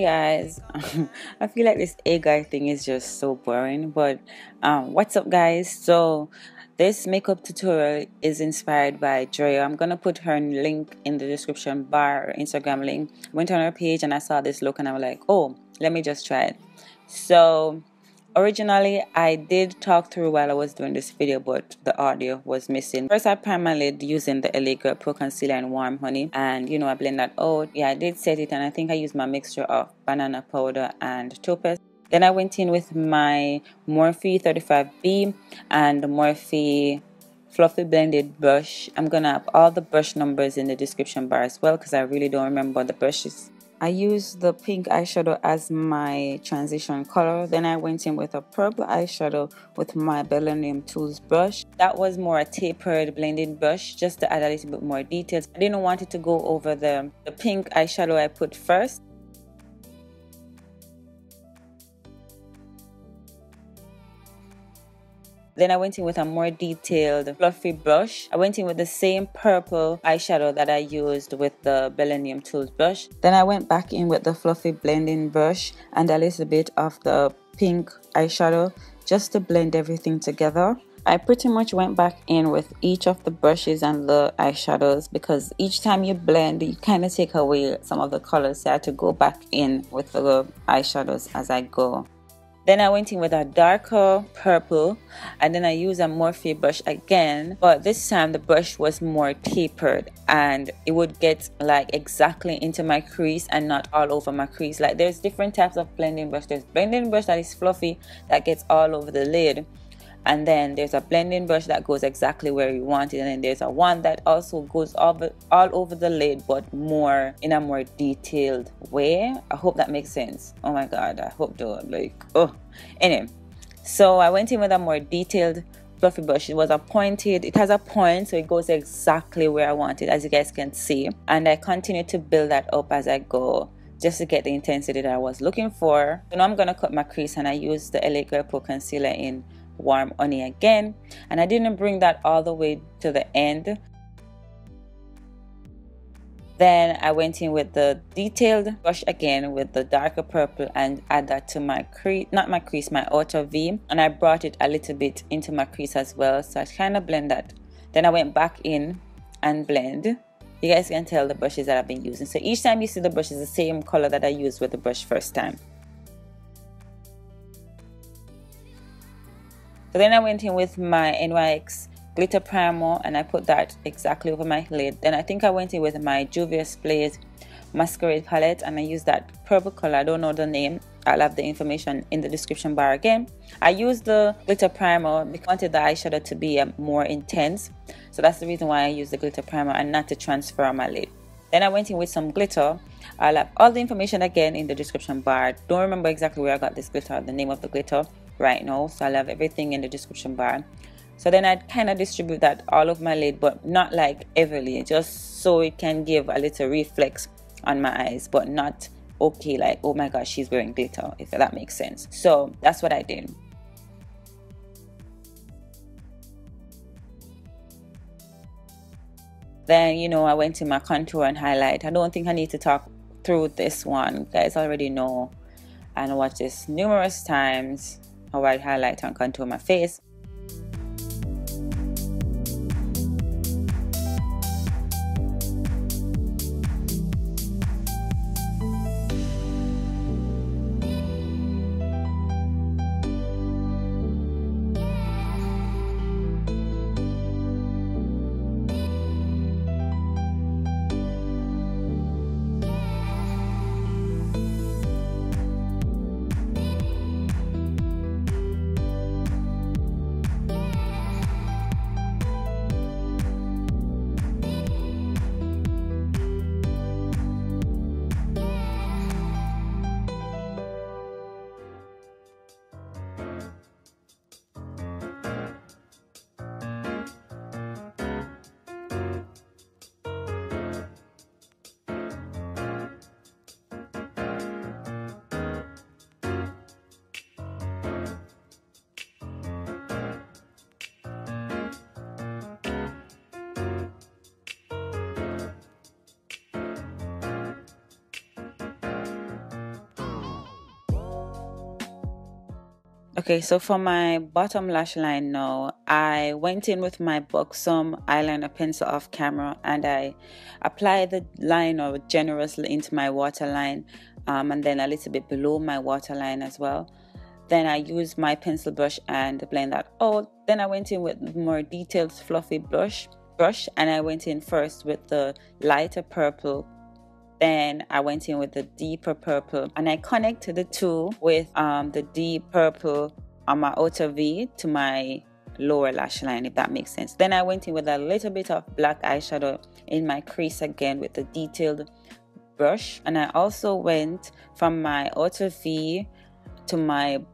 Hey guys, I feel like this A guy thing is just so boring, but what's up guys? So this makeup tutorial is inspired by Drea. I'm gonna put her link in the description bar, her Instagram link. I went on her page and I saw this look and I was like, oh, let me just try it. So originally I did talk through while I was doing this video, but the audio was missing. First I primed my lid using the LA Girl Pro Concealer and Warm Honey, and you know, I blend that out. Yeah, I did set it, and I think I used my mixture of banana powder and topaz. Then I went in with my Morphe 35B and the Morphe Fluffy Blended Brush. I'm gonna have all the brush numbers in the description bar as well because I really don't remember the brushes. I used the pink eyeshadow as my transition color. Then I went in with a purple eyeshadow with my MAYBELLINE Tools brush. That was more a tapered blending brush just to add a little bit more details. I didn't want it to go over the pink eyeshadow I put first. Then I went in with a more detailed fluffy brush. I went in with the same purple eyeshadow that I used with the MAYBELLINE Tools brush. Then I went back in with the fluffy blending brush and a little bit of the pink eyeshadow just to blend everything together. I pretty much went back in with each of the brushes and the eyeshadows because each time you blend, you kind of take away some of the colors. So I had to go back in with the eyeshadows as I go. Then I went in with a darker purple and then I used a Morphe brush again, but this time the brush was more tapered and it would get like exactly into my crease and not all over my crease. Like there's different types of blending brush. There's blending brush that is fluffy that gets all over the lid, and then there's a blending brush that goes exactly where you want it, and then there's a one that also goes all over the lid but more in a more detailed way. I hope that makes sense. Oh my god, I hope so. Like, oh, anyway, so I went in with a more detailed fluffy brush. It was a pointed, it has a point, so it goes exactly where I want it, as you guys can see, and I continue to build that up as I go just to get the intensity that I was looking for. So now I'm gonna cut my crease, and I used the LA Girl Pro Concealer in Warm Honey again, and I didn't bring that all the way to the end. Then I went in with the detailed brush again with the darker purple and add that to my crease, not my crease, my outer V, and I brought it a little bit into my crease as well, so I kind of blend that. Then I went back in and blend. You guys can tell the brushes that I've been using, so each time you see the brush is the same color that I used with the brush first time. So then I went in with my NYX glitter primer and I put that exactly over my lid. Then I think I went in with my Juvia's Masquerade palette and I used that purple color. I don't know the name. I'll have the information in the description bar again. I used the glitter primer because I wanted the eyeshadow to be more intense. So that's the reason why I used the glitter primer and not to transfer on my lid. Then I went in with some glitter. I'll have all the information again in the description bar. Don't remember exactly where I got this glitter, the name of the glitter right now, so I'll have everything in the description bar. So then I'd kind of distribute that all over my lid, but not like heavily, just so it can give a little reflex on my eyes, but not okay like, oh my gosh, she's wearing glitter, if that makes sense. So that's what I did. Then, you know, I went to my contour and highlight. I don't think I need to talk through this one. You guys already know and watch this numerous times how I highlight and contour my face. Okay, so for my bottom lash line now, I went in with my BUXOM eyeliner pencil off camera, and I applied the liner generously into my waterline, and then a little bit below my waterline as well. Then I used my pencil brush and blend that out. Then I went in with more detailed fluffy brush, and I went in first with the lighter purple. Then I went in with the deeper purple, and I connected the two with the deep purple on my outer V to my lower lash line, if that makes sense. Then I went in with a little bit of black eyeshadow in my crease again with the detailed brush, and I also went from my outer V to my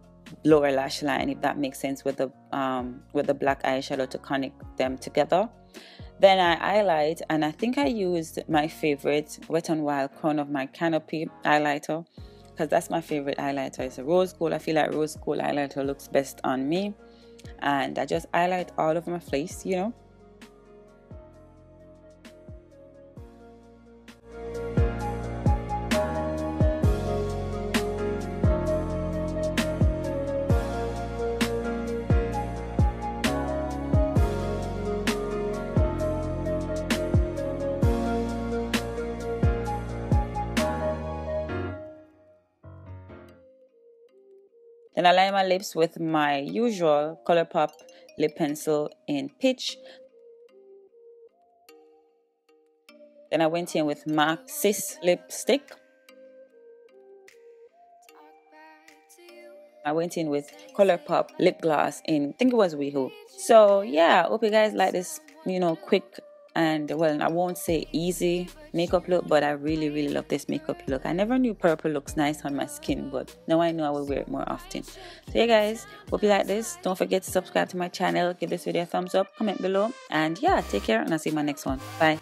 lower lash line, if that makes sense, with the black eyeshadow to connect them together. Then I highlight, and I think I used my favorite Wet n Wild Crown of my CANOPY highlighter, because that's my favorite highlighter. It's a rose gold. I feel like rose gold highlighter looks best on me, and I just highlight all over my face, you know. Then I line my lips with my usual ColourPop lip pencil in Peach. Then I went in with MAC SISS lipstick. I went in with ColourPop lip gloss in, I think it was WeHo. So yeah, I hope you guys like this, you know, quick and, well, I won't say easy makeup look, but I really love this makeup look. I never knew purple looks nice on my skin, but now I know I will wear it more often. So yeah guys, hope you like this. Don't forget to subscribe to my channel, give this video a thumbs up, comment below, and yeah, take care, and I'll see you in my next one. Bye.